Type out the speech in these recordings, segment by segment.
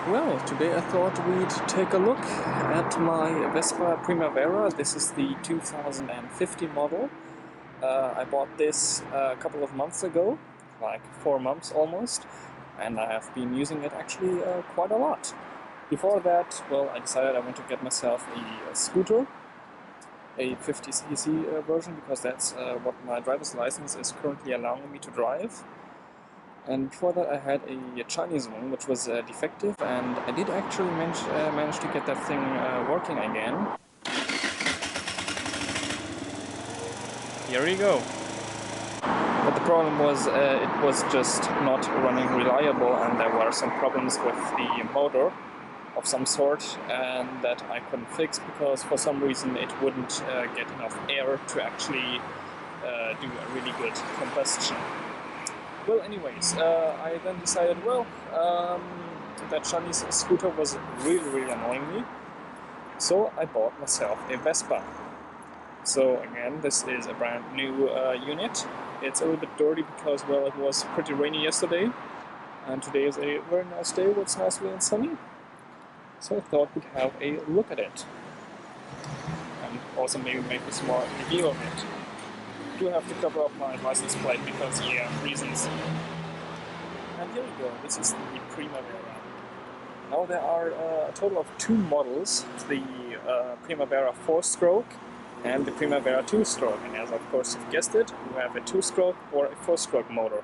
Well, today I thought we'd take a look at my Vespa Primavera. This is the 2050 model. I bought this a couple of months ago, like 4 months almost, and I have been using it actually quite a lot. Before that, well, I decided I want to get myself a scooter, a 50cc version, because that's what my driver's license is currently allowing me to drive. And before that I had a Chinese one, which was defective, and I did actually manage to get that thing working again. Here we go. But the problem was it was just not running reliable, and there were some problems with the motor of some sort, and that I couldn't fix because for some reason it wouldn't get enough air to actually do a really good combustion. Well, anyways, I then decided, well, that Chinese scooter was really annoying me, so I bought myself a Vespa. So again, this is a brand new unit. It's a little bit dirty because, well, it was pretty rainy yesterday, and today is a very nice day where it's nicely and sunny. So I thought we'd have a look at it, and also maybe make a small review of it. I do have to cover up my license plate because, yeah, reasons. And here we go, this is the Primavera. Now there are a total of 2 models, the Primavera 4-stroke and the Primavera 2-stroke. And as of course you've guessed it, you have a 2-stroke or a 4-stroke motor.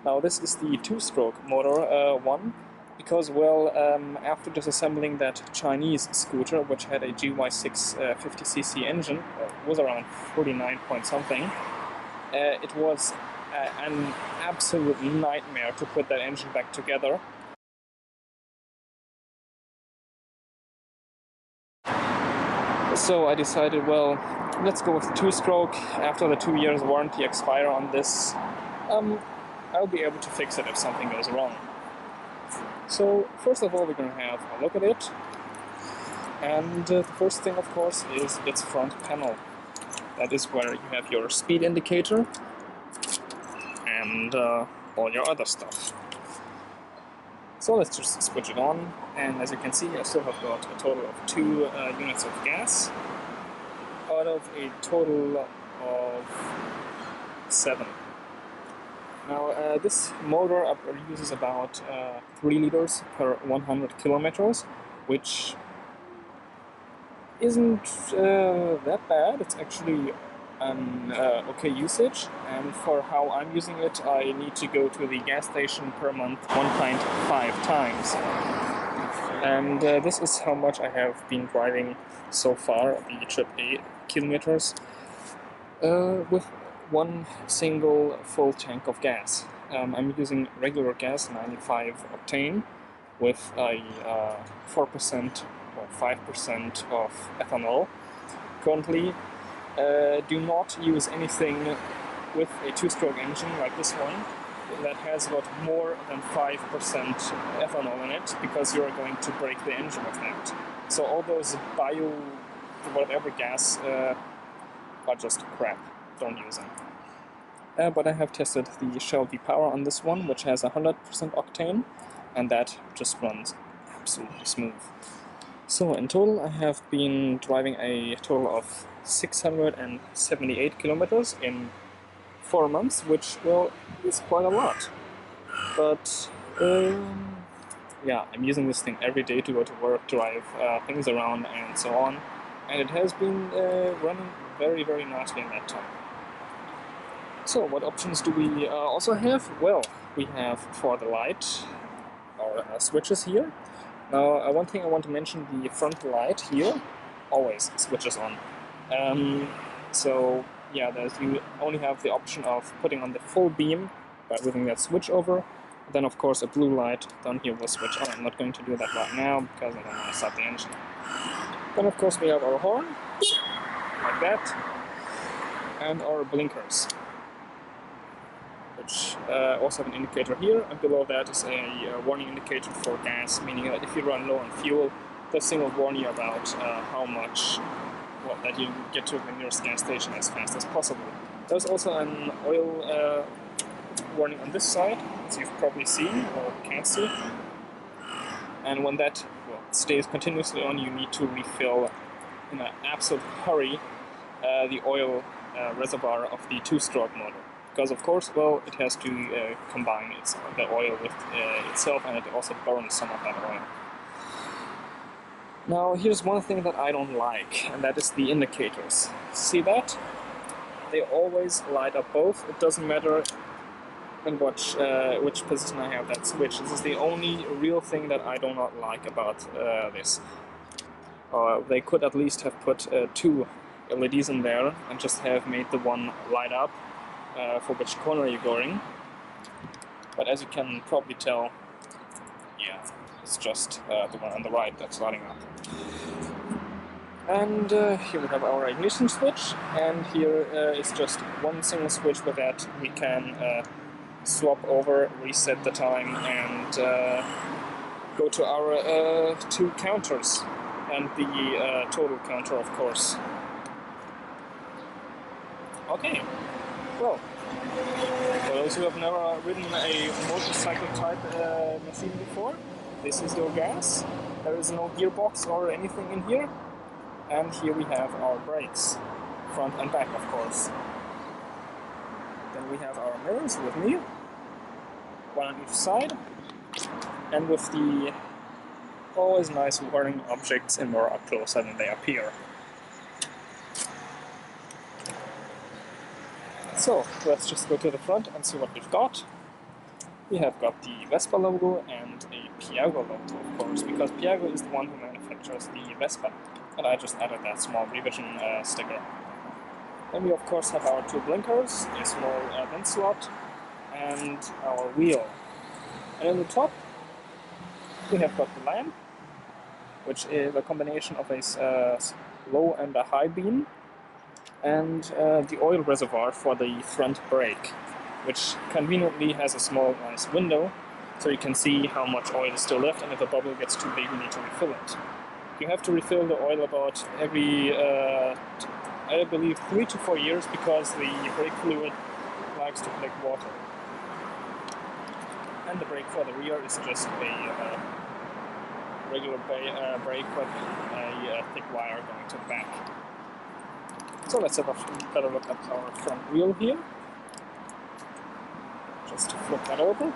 Now this is the 2-stroke motor one, because, well, after disassembling that Chinese scooter, which had a GY6 50cc engine, was around 49 point something, it was an absolute nightmare to put that engine back together. So I decided, well, let's go with the 2-stroke. After the 2 years warranty expire on this, I'll be able to fix it if something goes wrong. So first of all, we're going to have a look at it, and the first thing, of course, is its front panel. That is where you have your speed indicator and all your other stuff. So let's just switch it on, and as you can see, I still have got a total of 2 units of gas out of a total of 7. Now this motor uses about 3 liters per 100 kilometers, which isn't that bad. It's actually an okay usage, and for how I'm using it, I need to go to the gas station per month 1.5 times. And this is how much I have been driving so far, the trip 8 kilometers, with 1 single full tank of gas. I'm using regular gas, 95 octane, with a 4% or 5% of ethanol. Currently, do not use anything with a 2-stroke engine like this one that has got more than 5% ethanol in it, because you're going to break the engine with that. So all those bio whatever gas are just crap. Don't use them. But I have tested the Shell V-Power on this one, which has 100% octane, and that just runs absolutely smooth. So in total I have been driving a total of 678 kilometers in 4 months, which, well, is quite a lot. But yeah, I'm using this thing every day to go to work, drive things around and so on, and it has been running very nicely in that time. So what options do we also have? Well, we have for the light our switches here. Now one thing I want to mention, the front light here always switches on. So yeah, you only have the option of putting on the full beam by moving that switch over. Then of course a blue light down here will switch on. I'm not going to do that right now because I don't want to start the engine. Then of course we have our horn, like that, and our blinkers, which also have an indicator here, and below that is a warning indicator for gas, meaning that if you run low on fuel, this thing will warn you about how much that you get to the nearest gas station as fast as possible. There's also an oil warning on this side, as you've probably seen or can't see. and when that stays continuously on, you need to refill in an absolute hurry the oil reservoir of the two-stroke motor. Because of course, well, it has to combine the oil with itself, and it also burns some of that oil. Now here's one thing that I don't like, and that is the indicators. See that? They always light up both. It doesn't matter in which position I have that switch. This is the only real thing that I do not like about this. They could at least have put two LEDs in there and just have made the one light up for which corner you're going. But as you can probably tell, yeah, it's just the one on the right that's lighting up. And here we have our ignition switch, and here is just one single switch. With that we can swap over, reset the time, and go to our two counters and the total counter, of course. Okay, well, for those who have never ridden a motorcycle type machine before, this is your gas. There is no gearbox or anything in here. And here we have our brakes, front and back, of course. Then we have our mirrors with me, one on each side, and with the always nice warning objects in more up closer than they appear. So let's just go to the front and see what we've got. We have got the Vespa logo and a Piaggio logo, of course, because Piaggio is the one who manufactures the Vespa. And I just added that small revision sticker. Then we of course have our two blinkers, a small vent slot, and our wheel. And in the top we have got the lamp, which is a combination of a low and a high beam, and the oil reservoir for the front brake, which conveniently has a small nice window, so you can see how much oil is still left, and if a bubble gets too big you need to refill it. You have to refill the oil about every, I believe, 3 to 4 years, because the brake fluid likes to collect water. And the brake for the rear is just a regular brake with a thick wire going to the back. So let's have a better look at our front wheel here. Just to flip that over.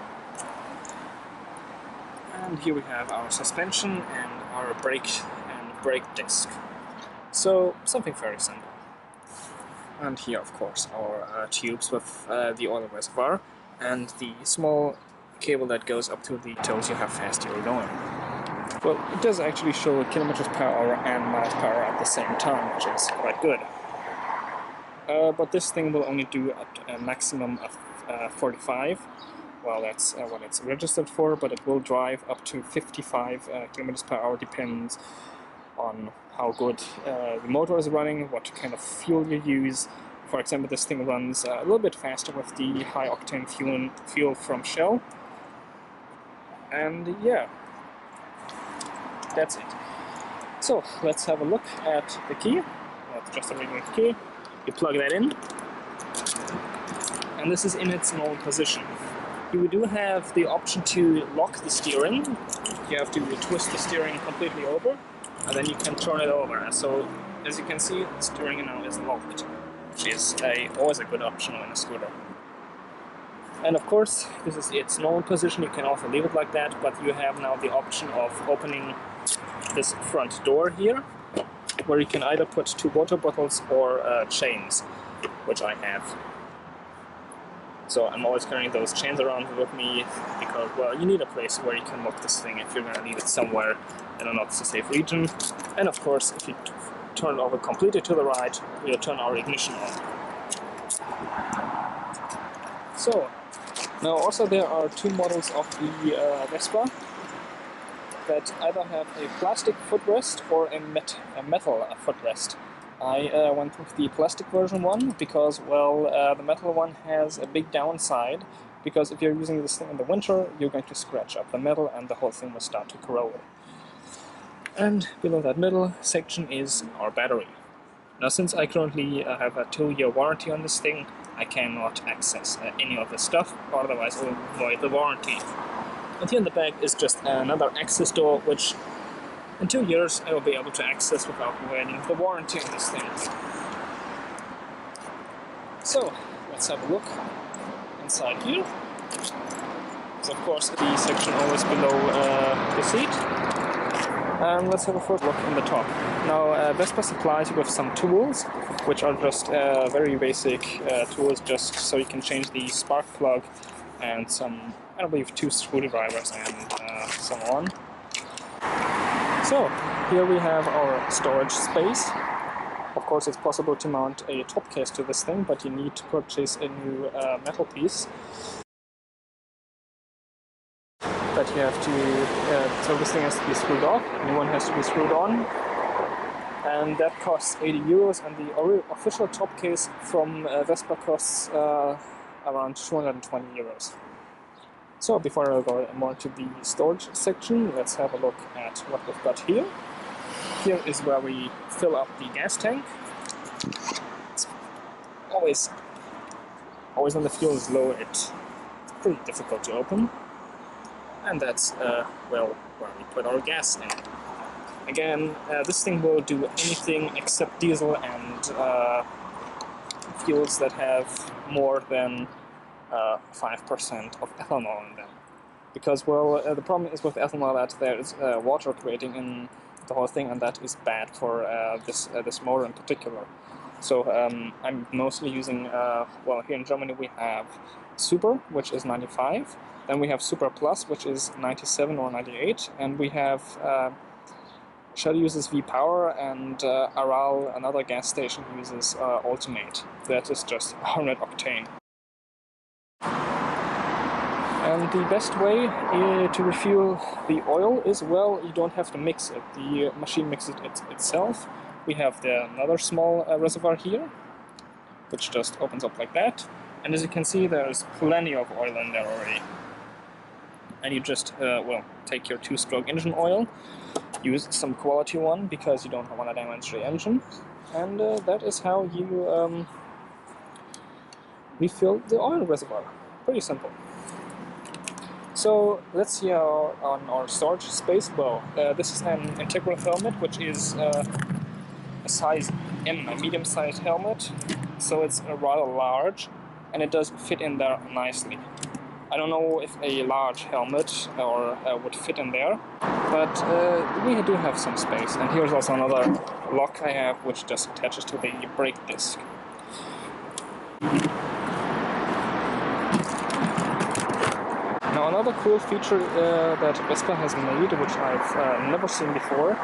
And here we have our suspension and our brake disc. So something very simple. And here, of course, our tubes with the oil reservoir and the small cable that goes up to the tells you how fast you're going. Well, it does actually show kilometers per hour and miles per hour at the same time, which is quite good. But this thing will only do a maximum of 45. Well, that's what it's registered for, but it will drive up to 55 kilometers per hour, depends on how good the motor is running, what kind of fuel you use. For example, this thing runs a little bit faster with the high octane fuel from Shell. And yeah, that's it. So let's have a look at the key. That's just a regular key. You plug that in, and this is in its normal position. You do have the option to lock the steering. You have to twist the steering completely over, and then you can turn it over. So, as you can see, the steering now is locked, which is always a good option on a scooter. And of course, this is its normal position. You can also leave it like that, but you have now the option of opening this front door here, where you can either put 2 water bottles or chains, which I have. So I'm always carrying those chains around with me because, well, you need a place where you can lock this thing if you're going to leave it somewhere in a not so safe region. And of course, if you turn it over completely to the right, we'll turn our ignition on. So, now also there are 2 models of the Vespa that either have a plastic footrest or a metal footrest. I went with the plastic version one because, well, the metal one has a big downside, because if you're using this thing in the winter, you're going to scratch up the metal and the whole thing will start to corrode. And below that middle section is our battery. Now, since I currently have a 2-year warranty on this thing, I cannot access any of this stuff, otherwise it will void the warranty. And here in the back is just another access door, which in 2 years I will be able to access without waiting the warranty on this thing. So let's have a look inside here. So of course the section always below the seat. And let's have a first look in the top. Now Vespa supplies you with some tools, which are just very basic tools, just so you can change the spark plug and some, I believe, 2 screwdrivers and so on. So here we have our storage space. Of course it's possible to mount a top case to this thing, but you need to purchase a new metal piece that you have to, so this thing has to be screwed off, a new one has to be screwed on, and that costs 80 euros, and the official top case from Vespa costs around 220 euros. So before I go more to the storage section, let's have a look at what we've got here. Here is where we fill up the gas tank. It's always when the fuel is low, it's pretty difficult to open. And that's, well, where we put our gas in. Again, this thing will do anything except diesel and fuels that have more than 5% of ethanol in them. Because, well, the problem is with ethanol that there is water creating in the whole thing, and that is bad for this motor in particular. So I'm mostly using, well, here in Germany we have Super, which is 95. Then we have Super Plus, which is 97 or 98, and we have Shell uses V-Power, and Aral, another gas station, uses Alternate. That is just 100 octane. And the best way to refuel the oil is, well, you don't have to mix it. The machine mixes it itself. We have another small reservoir here, which just opens up like that. And as you can see, there's plenty of oil in there already. And you just, well, take your 2-stroke engine oil, use some quality one because you don't want to damage the engine, and that is how you refill the oil reservoir. Pretty simple. So let's see on our storage space. Well, this is an integral helmet, which is a size M, a medium-sized helmet, so it's rather large, and it does fit in there nicely. I don't know if a large helmet would fit in there, but we do have some space. And here's also another lock I have, which just attaches to the brake disc. Now another cool feature that Vespa has made, which I've never seen before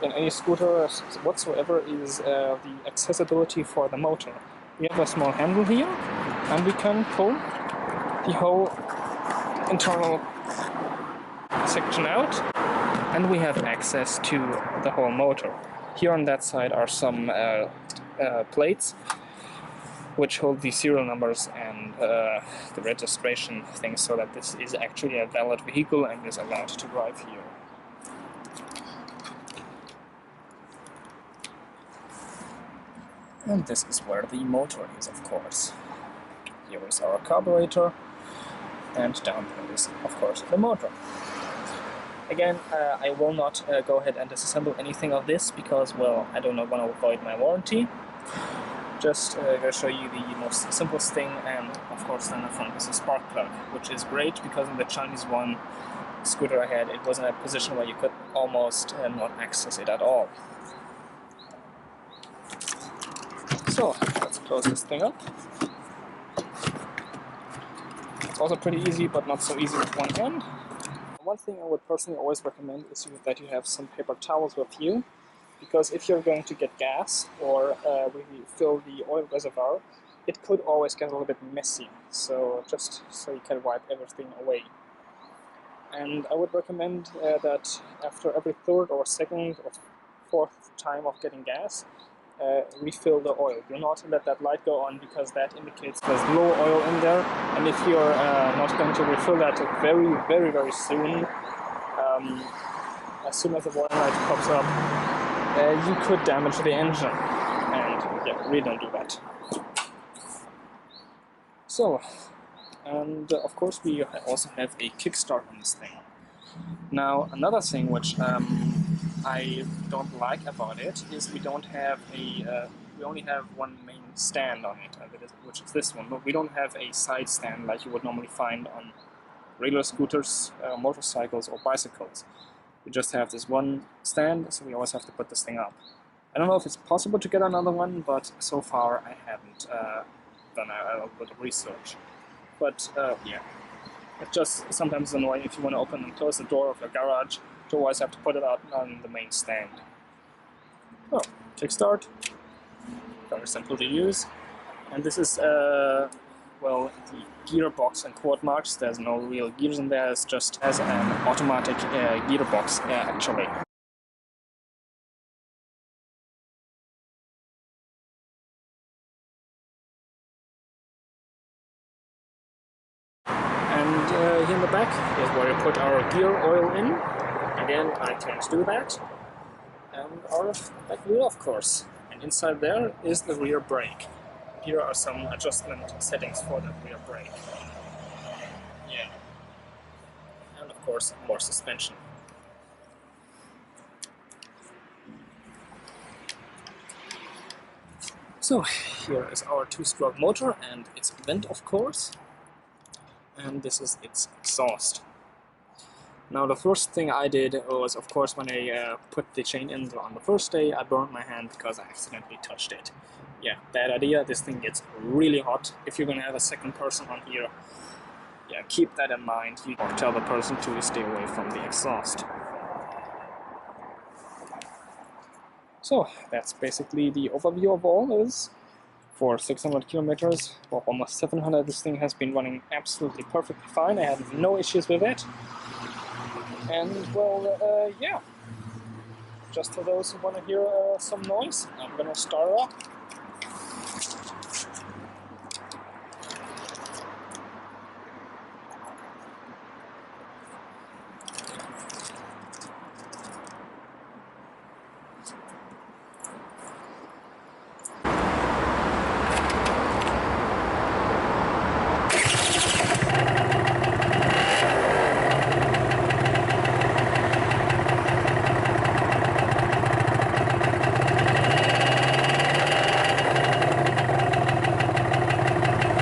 in any scooter whatsoever, is the accessibility for the motor. We have a small handle here, and we can pull the whole internal section out, and we have access to the whole motor. Here on that side are some plates which hold the serial numbers and the registration things, so that this is actually a valid vehicle and is allowed to drive here. And this is where the motor is, of course. Here is our carburetor, and down there is, of course, the motor. Again, I will not go ahead and disassemble anything of this because, well, I don't want to avoid my warranty. Just going to show you the most simplest thing, and of course then the front is a spark plug, which is great because in the Chinese one scooter I had, it was in a position where you could almost not access it at all. So, let's close this thing up. It's also pretty easy, but not so easy with one hand. One thing I would personally always recommend is that you have some paper towels with you, because if you're going to get gas or refill the oil reservoir, it could always get a little bit messy, so just so you can wipe everything away. And I would recommend that after every third or second or fourth time of getting gas, refill the oil. Do not let that light go on, because that indicates there's low oil in there, and if you're not going to refill that very soon, as soon as the warning light pops up, you could damage the engine, and yeah, really don't do that. So, And of course we also have a kickstart on this thing. Now another thing which I don't like about it is we don't have we only have one main stand on it, which is this one, but we don't have a side stand like you would normally find on regular scooters, motorcycles or bicycles. We just have this one stand, so we always have to put this thing up. I don't know if it's possible to get another one, but so far I haven't done a little bit of research. But yeah, it's just sometimes annoying if you want to open and close the door of your garage to always have to put it out on the main stand. Oh, kickstart, very simple to use. And this is, well, the gearbox and quad marks. There's no real gears in there, it's just as an automatic gearbox actually. And here in the back is where we put our gear oil in. Again, I can't do that. And our back wheel, of course. And inside there is the rear brake. Here are some adjustment settings for the rear brake. Yeah. And of course, more suspension. So here is our two-stroke motor and its vent, of course. And this is its exhaust. Now the first thing I did was, of course, when I put the chain in on the first day, I burned my hand because I accidentally touched it. Yeah, bad idea. This thing gets really hot. If you're gonna have a second person on here, yeah, keep that in mind. You tell the person to stay away from the exhaust. So that's basically the overview of all this. For 600 kilometers, or almost 700, this thing has been running absolutely perfectly fine. I had no issues with it. And well, yeah, just for those who want to hear some noise, I'm gonna start it up.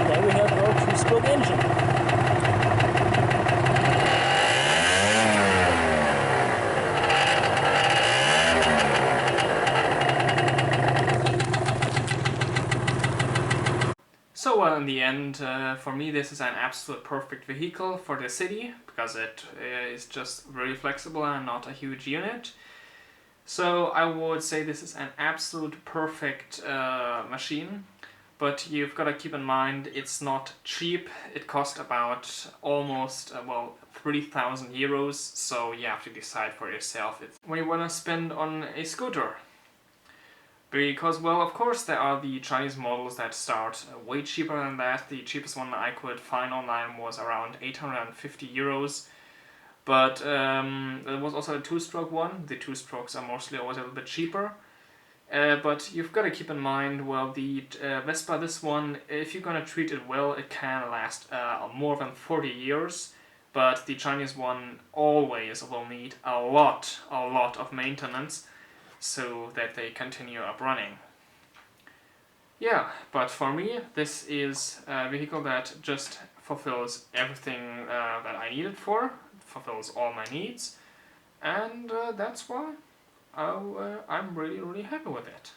There we have our two-stroke engine. So well, in the end, for me this is an absolute perfect vehicle for the city, because it is just very flexible and not a huge unit. So I would say this is an absolute perfect machine, but you've got to keep in mind it's not cheap. It cost about almost, well, 3,000 euros, so you have to decide for yourself when you want to spend on a scooter. Because, well, of course there are the Chinese models that start way cheaper than that. The cheapest one I could find online was around 850 euros. But there was also a two-stroke one. The two-strokes are mostly always a little bit cheaper. But you've got to keep in mind, well, the Vespa, this one, if you're gonna treat it well, it can last more than 40 years. But the Chinese one always will need a lot of maintenance so that they continue up running. Yeah, but for me, this is a vehicle that just fulfills everything that I need it for, fulfills all my needs, and that's why I'm really happy with it.